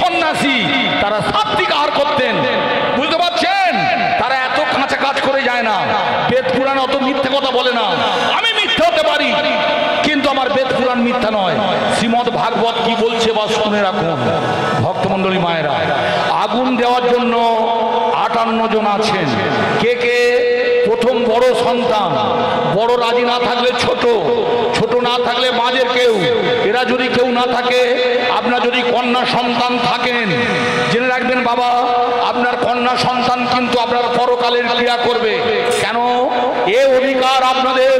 সন্ন্যাসী তারা সাত্বিক আহার করতেন, বুঝতে পারছেন? তারা এত কাঁচা কাজ করে যায় না। বেদ পুরাণ অত মিথ্যে কথা বলে না। আমি মিথ্যে হতে পারি, কিন্তু আমার বেদ পুরাণ মিথ্যা নয়। শ্রীমদ ভাগবত কি বলছে বা শুনে রাখুন ভক্তমণ্ডলী মায়েরা। আগুন দেওয়ার জন্য 58 জন আছেন। কে কে? প্রথম বড় সন্তান, বড় রাজি না থাকলে ছোট, ছোট না থাকলে মাঝের কেউ। এরা যদি কেউ না থাকে, আপনার যদি কন্যা সন্তান থাকেন, জেনে রাখবেন বাবা, আপনার কন্যা সন্তান কিন্তু আপনার পরকালের ক্রিয়া করবে। কেন? এ অধিকার আপনাদের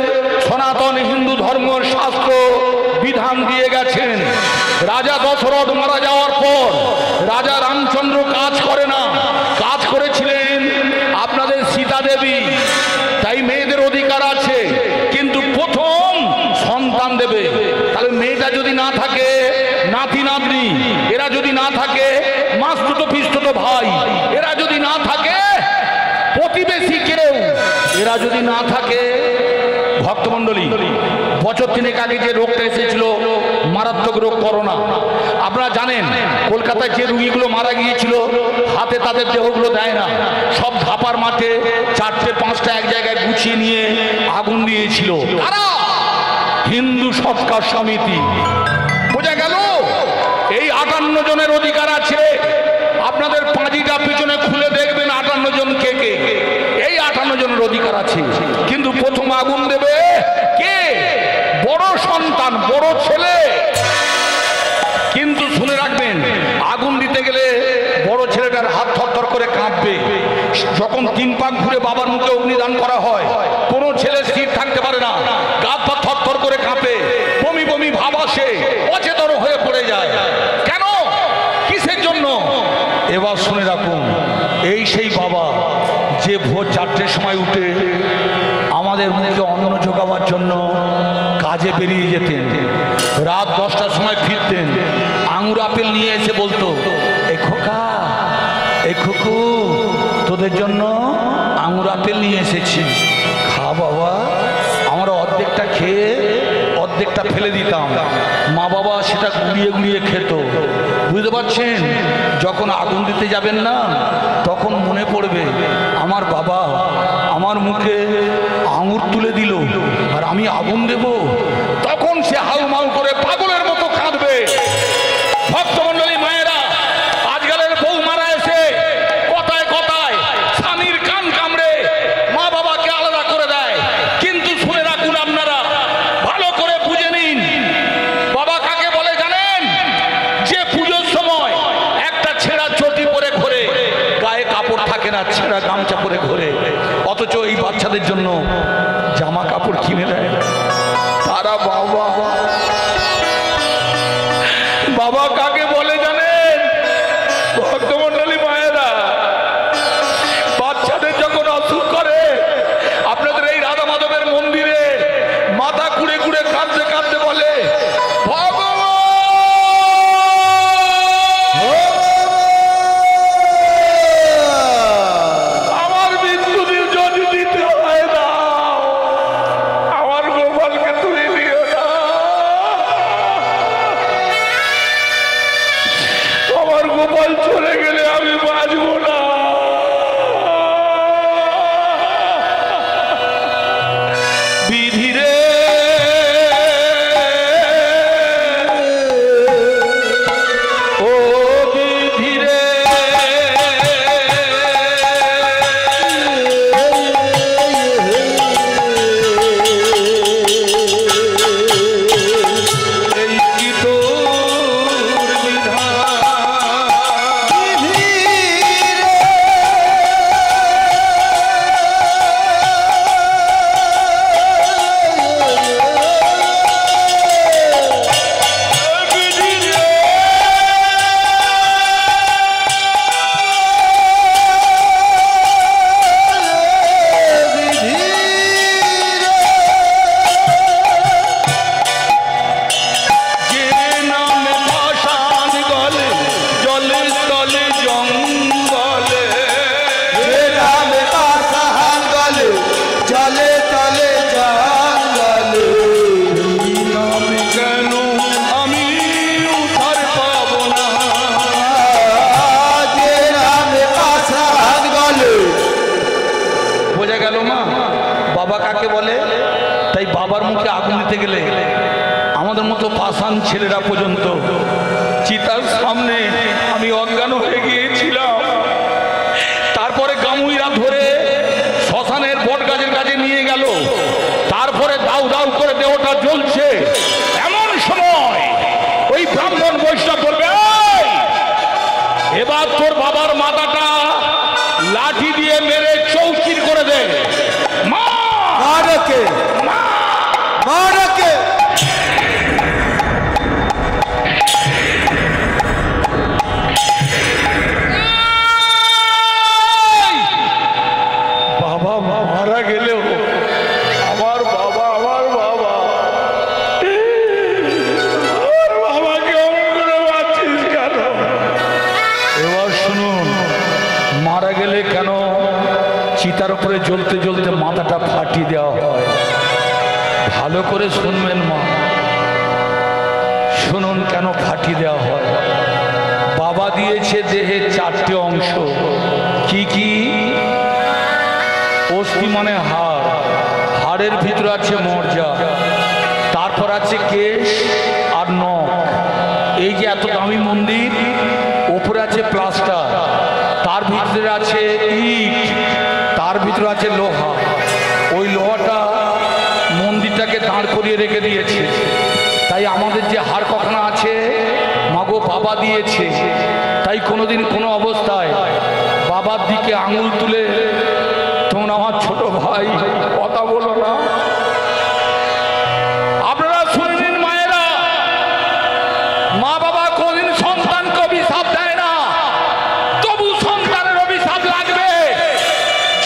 সনাতন হিন্দু ধর্ম শাস্ত্র বিধান দিয়ে গেছেন। রাজা দশরথ মারা যাওয়ার পর রাজা রামচন্দ্র কাজ করে না, কাজ করেছিলেন আপনাদের সীতা দেবী। তাই মেয়েদের অধিকার আছে, কিন্তু প্রথম সন্তান দেবে। তাহলে মেয়েটা যদি না থাকে, নাতি নাতনি এরা যদি না থাকে, মাসতুত পিসতুত ভাই এরা যদি না থাকে, প্রতিবেশী কেউ এরা যদি না থাকে, ভক্তমণ্ডলী বছর 3 আগে যে রোগটা এসেছিল, মারাত্মক রোগ করোনা, আপনারা জানেন কলকাতায় যে রোগীগুলো মারা গিয়েছিল, হাতে তাদের দেহগুলো দেয় না, সব ধাপার মাঠে 4টে 5টা এক জায়গায় গুছিয়ে নিয়ে আগুন দিয়েছিল। কারা? হিন্দু সৎকার সমিতি। বোঝা গেল? এই 58 জনের অধিকার আছে। আপনাদের পাঁজিটা পিছনে খুলে দেখবেন 58 জন কে কে। এই 58 জনের অধিকার আছে, কিন্তু প্রথম আগুন দেবে কে? বড় সন্তান, বড় ছেলে। কিন্তু শুনে রাখবেন, আগুন দিতে গেলে বড় ছেলেটার হাত থরথর করে কাঁপবে। যখন 3 পাক ঘুরে বাবার মুখে অগ্নিদান করা হয়, কোনো ছেলে স্থির থাকতে পারে না, গা পা থরথর করে কাঁপে, বমি বমি ভাব আসে, অচেতন হয়ে পড়ে যায়। কেন? কিসের জন্য? এবার শুনে রাখুন, এই সেই বাবা যে ভোর 4টের সময় উঠে আমাদের মুখে অন্ন জোগাবার জন্য কাজে বেরিয়ে যেতেন, রাত 10টার সময় ফিরতেন, আঙুর আপেল নিয়ে এসে বলতো, এ খোকা, এ খুকু, তোদের জন্য আঙুর আপেল নিয়ে এসেছি, খা বাবা। আমরা অর্ধেকটা খেয়ে অর্ধেকটা ফেলে দিতাম, মা বাবা সেটা গুলিয়ে গুলিয়ে খেত। বুঝতে পারছেন? যখন আগুন দিতে যাবেন না, তখন মনে পড়বে আমার বাবা আমার মুখে আঙুর তুলে দিল আর আমি আগুন দেব, তখন সে হাউমাউ করে পাগলের মতো কাঁদবে। ভক্তমণ্ডলী মায়েরা, আজকালের বৌমারা এসে কথায় কথায় স্বামীর কান কামড়ে মা বাবাকে আলাদা করে দেয়। কিন্তু শুনে রাখুন, আপনারা ভালো করে বুঝে নিন, বাবা কাকে বলে জানেন? যে পুজোর সময় একটা ছেঁড়া চটি পরে ঘোরে, গায়ে কাপড় থাকে না, ছেঁড়া গামছা পরে ঘোরে, অথচ এই বাচ্চাদের জন্য জামা কাপড় কিনে দেয়। তারা বাবা। বাবা কাকে বলে জানেন? ভক্তমণ্ডলী মায়েরা, বাচ্চাদের যখন অসুখ করে, আপনাদের এই রাধা মাধবের মন্দিরে মাথা কুড়ে কুড়ে কাঁদতে কাঁদতে বলে, ভগবান আমার মৃত্যুদের জন্য দিতে হয় না, আমার গোপালকে তুলে দিও না, আমার গোপাল চলে গেলে আমি বাঁচব না। বিধিরে ও বিধিরে, এই কি তোর বিধান? বিধিরে পাষাণ ছেলেরা পর্যন্ত চিতার সামনে আমি অজ্ঞান হয়ে গিয়েছিলাম। তারপরে গামুইরা ধরে শ্মশানের বট গাছের কাছে নিয়ে গেল। তারপরে দাউ দাউ করে দেহটা জ্বলছে। এমন সময় ওই ব্রাহ্মণ বৈষ্ণব বলবে, এবার তোর বাবার মাথাটা লাঠি দিয়ে মেরে চৌচির করে দে। মা ডাকে, মা ডাকে। বাবা মারা গেলেও আমার বাবা, আমার বাবা, আমার বাবাকে অমন করে মারছিস কেন? এবার শুনুন, মারা গেলে কেন চিতার উপরে জ্বলতে জ্বলতে মাথাটা ফাটিয়ে দেওয়া হয়? ভালো করে শুনবেন মা, শুনুন কেন ফাটিয়ে দেওয়া হয়। বাবা দিয়েছে দেহের 4টে অংশ। কি কি? অস্থি মানে হাড়, হাড়ের ভিতরে আছে মজ্জা, তারপর আছে কেশ আর নখ। এই যে এত দামি মন্দির, ওপরে আছে প্লাস্টার, তার ভিতরে আছে ইট, তার ভিতরে আছে লোহা। ওই লোহাটা মন্দিরটাকে দাঁড় করিয়ে রেখে দিয়েছে। তাই আমাদের যে হাড় কখনো আছে, মাগো বাবা দিয়েছে। তাই কোনোদিন কোনো অবস্থায় বাবার দিকে আঙুল তুলে তোমরা আমার ছোট ভাই কথা বলো না। আপনারা শুনে নিন মায়েরা, মা বাবা কোনদিন সন্তানকে অভিশাপ দেয় না, তবু সন্তানের অভিশাপ লাগবে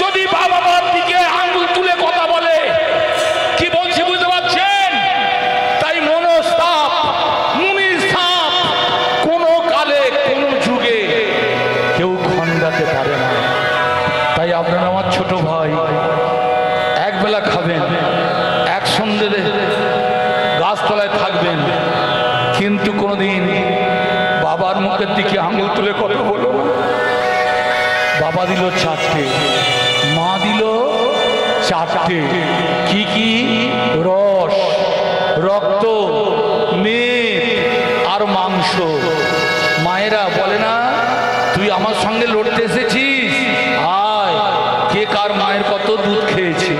যদি বাবা মার দিকে আঙুল তুলে কথা বলে। কি বলছি বুঝতে পারছেন? তাই মনস্তাপ, মুনির সাপ কোনো কালে কোনো যুগে কেউ খণ্ডাতে পারে না। তাই আপনারা আমার ছোট ভাই, একবেলা খাবেন, এক সন্ধ্যে গাছতলায় থাকবেন, কিন্তু কোনোদিন বাবার মুখের দিকে আঙুল তুলে কথা বলো না। বাবা দিল 4টে, মা দিল 4টে। কি কি? রস, রক্ত, মেদ আর মাংস। মায়েরা বলে না, তুই আমার সঙ্গে লড়তে এসেছিস, আয়, কে কার মায়ের কত দুধ খেয়েছে।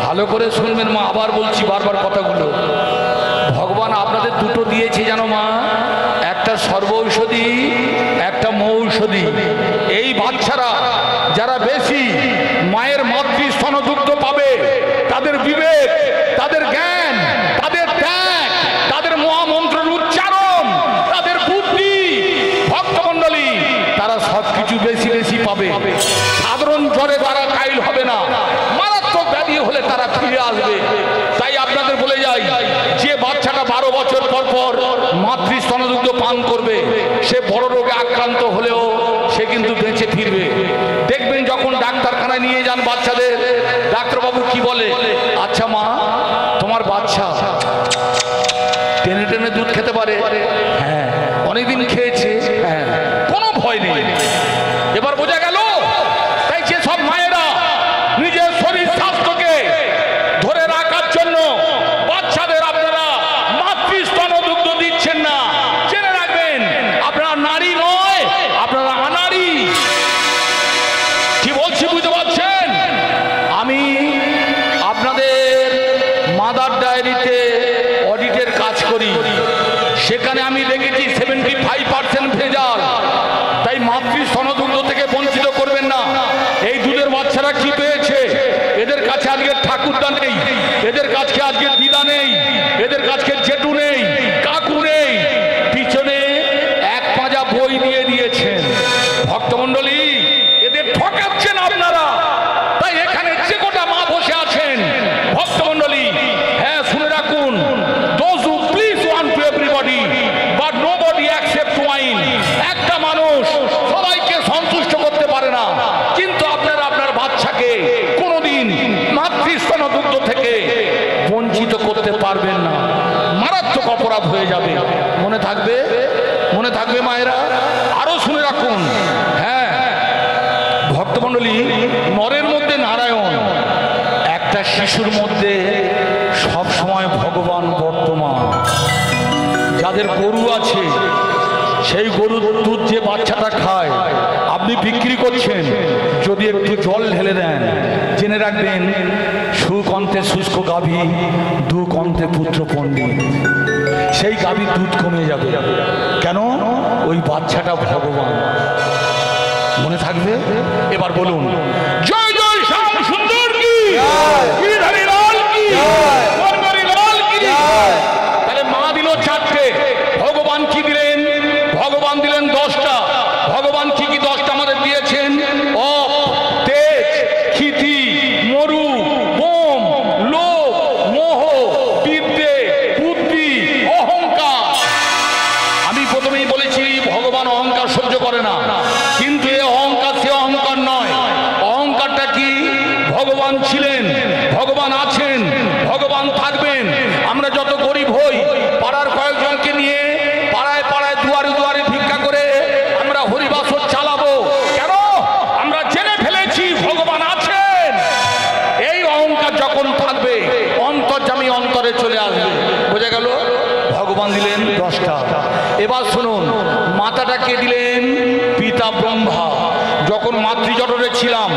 ভালো করে শুনবেন মা, আবার বলছি বারবার কথাগুলো। ভগবান আপনাদের দুটো দিয়েছে জানো মা, একটা সর্ব ঔষধি, একটা মৌষধি। এই বাচ্চারা যারা বেশি মায়ের মাতৃস্তন দুগ্ধ পাবে, তাদের বিবেক, তাদের জ্ঞান, তাদের ত্যাগ, তাদের মহামন্ত্রের উচ্চারণ, তাদের বুদ্ধি, ভক্তমণ্ডলী, তারা সবকিছু বেশি বেশি পাবে। সাধারণ জ্বরে তারা কাইল হবে না, মারাত্মক ব্যাধি হলে তারা ফিরে আসবে। তাই আপনাদের বলে যাই, যে বাচ্চাটা 12 বছর পর পর মাতৃস্তনদুগ্ধ পান করবে, সে বড় রোগে আক্রান্ত হলেও সে কিন্তু বেঁচে ফিরবে। দেখবেন যখন ডাক্তারখানায় নিয়ে যান বাচ্চাদের, ডাক্তারবাবু কি বলে, আচ্ছা মা, তোমার বাচ্চা টেনে টেনে দুধ খেতে পারে? হ্যাঁ। অনেকদিন খেয়েছে? হ্যাঁ। কোনো ভয় নেই। এবার বোঝা গেল। তাই যে সব মায়েরা নিজের শরীর স্বাস্থ্যকে ধরে রাখার জন্য বাচ্চাদের আপনারা মাতৃস্তন দুগ্ধ দিচ্ছেন না, জেনে রাখবেন আপনারা নারী নয়, আপনারা আনাড়ি। কি বলছি বুঝতে পারছেন? আমি আপনাদের মাদার ডায়েরিতে অডিটের কাজ করি, সেখানে আমি দেখেছি 75% ভেজাল। তাই মাতৃস্তনদুগ্ধ থেকে বঞ্চিত করবেন না। এই দুধের বাচ্চারা কি পেয়েছে? এদের কাছে আজকে ঠাকুরদা নেই, এদের কাছে আজকে দিদা নেই, এদের কাছে জেঠু নেই, কাকু নেই, পিছনে এক পাঁজা বই দিয়ে দিয়েছেন। ভক্তমণ্ডলী, এদের ঠকাচ্ছেন আপনারা। তাই এখানে যে কটা মা বসে আছেন ভক্তমণ্ডলী, হ্যাঁ শুনে রাখুন, those who please want to everybody but nobody accept wine। একটা মানুষ সবাইকে সন্তুষ্ট করতে পারে না, কিন্তু আপনারা আপনার বাচ্চাকে কোনোদিন মাতৃস্তনদুগ্ধ থেকে বঞ্চিত করতে পারবেন না। মারাত্মক অপরাধ হয়ে যাবে। মনে থাকবে, মনে থাকবে মায়েরা। আরো শুনে রাখুন, হ্যাঁ ভক্তমণ্ডলী, নরের মধ্যে নারায়ণ, একটা শিশুর মধ্যে সব সময় ভগবান বর্তমান। যাদের গরু আছে সেই গরুর দুধ যে বাচ্চাটা খায় আপনি বিক্রি করছেন, যদি একটু জল ঢেলে দেন জেনে রাখবেন সুখ অন্তে শুষ্ক গাভী, দুঃখ অন্তে পুত্র পণ্ডিত। সেই গাভীর দুধ কমে যাবে। কেন? ওই বাচ্চাটা ভগবান। মনে থাকবে? এবার বলুন জয় জয় শ্যাম সুন্দর কি, গিরিধারী লাল কি, বনমালী লাল কি। তাহলে মা দিল 4টে, ভগবান কি দিলেন? ভগবান দিলেন 10টা। ভগবান কি কি 10টা আমাদের দিয়েছেন? অপ, তেজ, ক্ষিতি, মরু, বোম, লোভ, মোহ, বিদ্যে, বুদ্ধি, অহংকার। আমি প্রথমেই বলেছি ভগবান অহংকার সহ্য করে না, কিন্তু এই অহংকার সে অহংকার নয়। অহংকারটা কি? ভগবান ছিলেন, ভগবান আছেন, ভগবান থাকবেন। আমরা যত গরিব হই, পাড়ার কয়েকজনকে নিয়ে পাড়ায় পাড়ায় দুয়ারে দুয়ারে ভিক্ষা করে আমরা হরিবাসর চালাবো। কেন? আমরা জেনে ফেলেছি ভগবান আছেন। এই অহংকার যখন থাকবে অন্তর্যামী অন্তরে চলে আসবে। বোঝা গেল? ভগবান দিলেন 10টা। এবার শুনুন, মাথাটা কে দিলেন? পিতা ব্রহ্মা। যখন মাতৃজঠরে ছিলাম,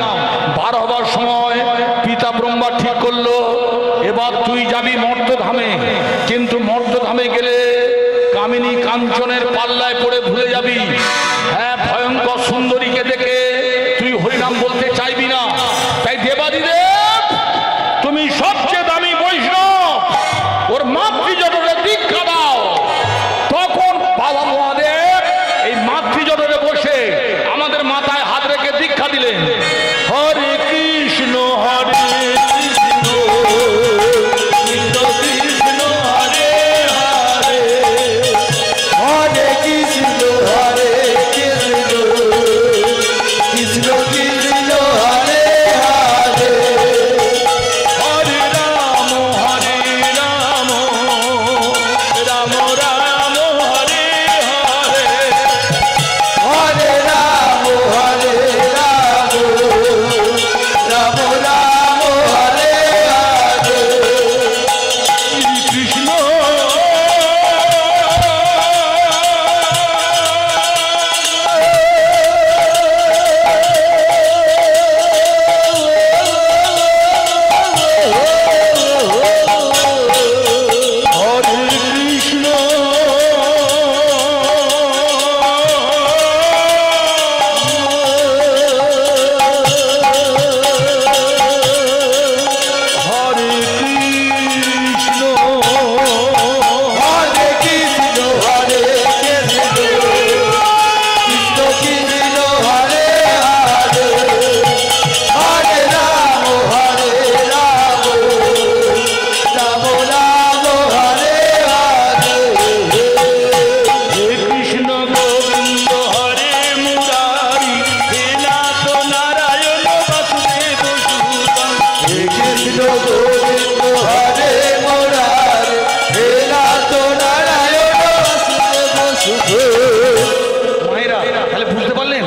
বার হবার সময় পিতা ব্রহ্মা ঠিক করলো এবার তুই যাবি মর্তধামে, কিন্তু মর্তধামে গেলে কামিনী কাঞ্চনের পাল্লায় পড়ে ভুলে যাবি। হ্যাঁ, ভয়ঙ্কর সুন্দরীকে দেখে তুই হরিনাম বলতে চাইবি না। তাই দেবাদিদেব তুমি সবচেয়ে দামি বৈষ্ণব, ওর মাতৃজঠরে দীক্ষা দাও। তখন বাবা মহাদেব এই মাতৃজঠরে বসে আমাদের মাথায় হাত রেখে দীক্ষা দিলেন। হরে কৃষ্ণ হরে কৃষ্ণ কৃষ্ণ কৃষ্ণ হরে হরে, হরে কৃষ্ণ হরে কৃষ্ণ কৃষ্ণ কৃষ্ণ হরে হরে, হরে রাম রাম রাম হরে হরে, হরে রাম রাম রাম হরে হরে, কৃষ্ণ হরে কৃষ্ণ হরে কৃষ্ণ হরে কৃষ্ণ হরে কৃষ্ণ কৃষ্ণ কৃষ্ণ হরে হরে, হরে রাম রাম রাম হরে হরে, হে কৃষ্ণ গোবিন্দ হরে মুরারি, হে নাথ নারায়ণ বাসুদেব সুতং। হে কৃষ্ণ গোবিন্দ হরে মুরারি, হে নাথ নারায়ণ বাসুদেব সুদেব। মায়েরা তাহলে বুঝতে পারলেন,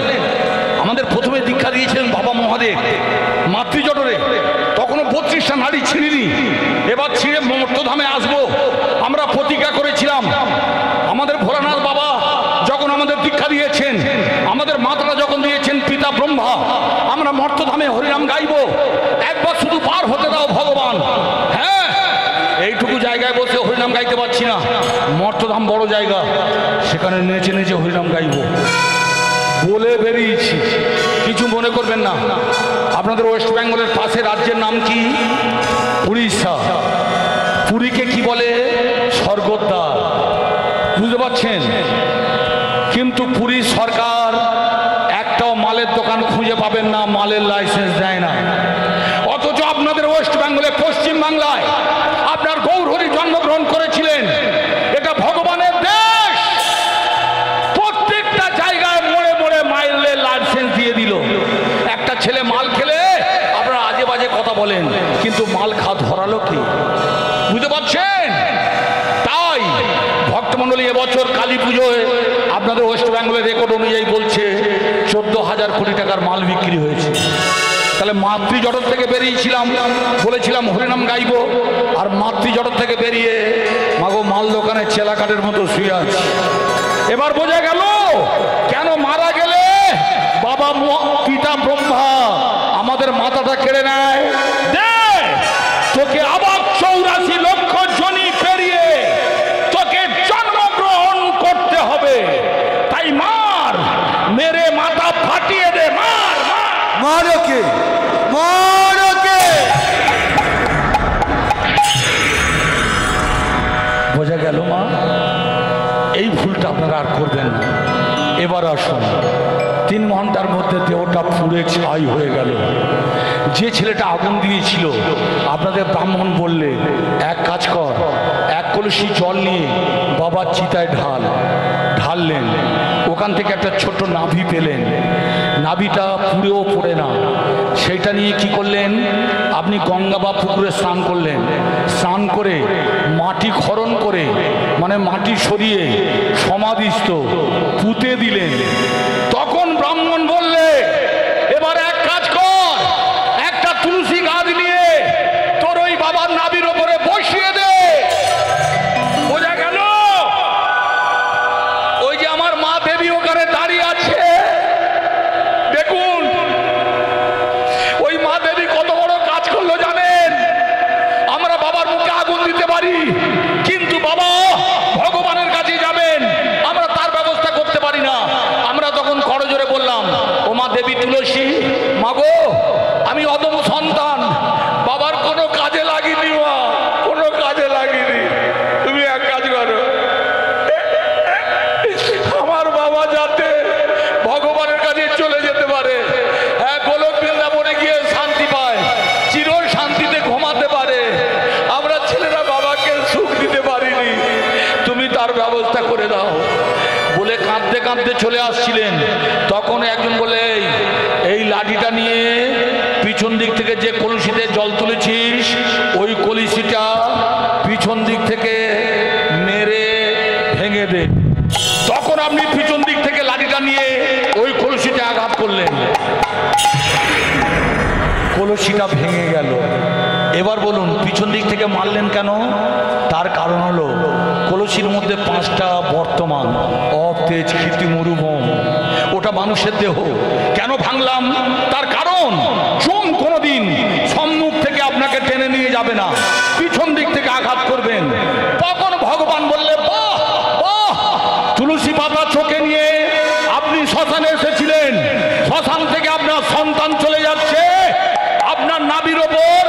আমাদের প্রথমে দীক্ষা দিয়েছিলেন বাবা মহাদেব মাতৃজঠরে। তখনও 32টা নারী ছিঁড়িনি, এবার ছিঁড়ে মর্তধামে আসবো আমরা প্রতিজ্ঞা করেছিলাম। আমাদের ভোলানাথ বাবা যখন আমাদের দীক্ষা দিয়েছেন, আমাদের মাতারা যখন দিয়েছেন পিতা ব্রহ্মা, আমরা মর্তধামে হরিনাম গাইবো। একবার শুধু পার হতে দাও ভগবান। হ্যাঁ, এইটুকু জায়গায় বসে হরিনাম গাইতে পারছি না, মর্তধাম বড় জায়গা, সেখানে নেচে নেচে হরিনাম গাইব বলে বেরিয়েছি। কিছু মনে করবেন না। আপনাদের ওয়েস্ট বেঙ্গলের পাশে রাজ্যের নাম কি? উড়িষ্যা। পুরীকে কি বলে? স্বর্গদ্বার। বুঝতে পারছেন? কিন্তু পুরী সরকার একটাও মালের দোকান খুঁজে পাবেন না, মালের লাইসেন্স দেয় না। অথচ আপনাদের ওয়েস্ট বেঙ্গলে পশ্চিম বাংলায় আপনার গৌরহরি জন্মগ্রহণ করেছিলেন। এটা ভগবানের দেশ। প্রত্যেকটা জায়গায় মোড়ে মোড়ে মাইলের লাইসেন্স দিয়ে দিল। একটা ছেলে মাল খেলে আপনারা আজে বাজে কথা বলেন, কিন্তু মাল খাওয়া ধরালো কি? বুঝতে পারছেন? তাই ভক্তমণ্ডলী এবছর কালী পুজোয় আপনাদের ওয়েস্ট বেঙ্গলের রেকর্ড অনুযায়ী বলছে 14,000 কোটি টাকার মাল বিক্রি হয়েছে। তাহলে মাতৃজঠর থেকে বেরিয়েছিলাম, বলেছিলাম হরিনাম গাইবো, আর মাতৃজঠর থেকে বেরিয়ে মাগো মাল দোকানের চেলাকাটের মতো শুয়ে আছি। এবার বোঝা গেল কেন মারা গেলে বাবা পিতা ব্রহ্মা আমাদের মাথাটা কেড়ে নেয়। দে তোকে আবার 84 লক্ষ জনি পেরিয়ে তোকে জন্মগ্রহণ করতে হবে, তাই মার, মেরে মাথা ফাটিয়ে দে, মার মারকে মারকে। বোঝা গেল মা? এই ভুলটা আপনারা আর করবেন না। এবার আসুন, 3 ঘন্টার মধ্যে দেহটা পুড়ে ছাই হয়ে গেল। যে ছেলেটা আগুন দিয়েছিল আপনাদের ব্রাহ্মণ বললে, এক কাজ কর, 1 কলসি জল নিয়ে বাবার চিতায় ঢাললেন। ওখান থেকে একটা ছোট্ট নাভি পেলেন, নাভিটা পুড়েও পড়ে না। সেইটা নিয়ে কি করলেন, আপনি গঙ্গা বা পুকুরে স্নান করলেন। স্নান করে মাটি খনন করে, মানে মাটি সরিয়ে সমাধিস্থ পুঁতে দিলেন। তখন ব্রাহ্মণ বললে, এবার এক কাজ কর, একটা তুলসী গাছ নিয়ে তোর ওই বাবার নাভির ওপরে বসিয়ে দে। বোঝা গেল? ওই যে আমার মা দেবী ওখানে দাঁড়িয়ে আছে, দেখুন ওই মা দেবী কত বড় কাজ করলো জানেন? আমরা বাবার মুখে আগুন দিতে পারি, কিন্তু বাবা ভগবানের কাছে যাবেন, আমরা তার ব্যবস্থা করতে পারি না। আমরা তখন করজোরে বললাম, ও মা দেবী তুলসী, মাগো আমি অদম সন্তান, বাবার কোনো কাজে লাগিনি, মা কোনো কাজে লাগিনি, তুমি এক কাজ করো, আমার বাবা যাতে ভগবানের কাছে চলে যেতে পারে, হ্যাঁ গোলক বৃন্দাবনে গিয়ে শান্তি পায়, চির শান্তিতে ঘুমাতে পারে, আমরা ছেলেরা বাবাকে সুখ দিতে পারিনি, তুমি তার ব্যবস্থা করে দাও। বলে কাঁদতে কাঁদতে চলে আসছিলেন, তখন একজন বলে, এই লাঠিটা নিয়ে পিছন দিক থেকে যে কলসিতে জল তুলেছিস ওই কলসিটা পিছন দিক থেকে মেরে ভেঙে দে। তখন আপনি পিছন দিক থেকে লাঠিটা নিয়ে ওই কলসিতে আঘাত করলেন, কলসিটা ভেঙে গেল। এবার বলুন পিছন দিক থেকে মারলেন কেন? তার কারণ হলো কলসির মধ্যে 5টা বর্তমান, অপ, তেজ, ক্ষিতি, মরুভম, ওটা মানুষের দেহ। কেন ভাঙলাম? তার কারণ চোম কোনোদিন সম্মুখ থেকে আপনাকে টেনে নিয়ে যাবে না, পিছন দিক থেকে আঘাত করবেন। তখন ভগবান বললে, বাহ বাহ, তুলসী পাতা চোখে নিয়ে আপনি শ্মশানে এসেছিলেন, শ্মশান থেকে আপনার সন্তান চলে যাচ্ছে, আপনার নাভির ওপর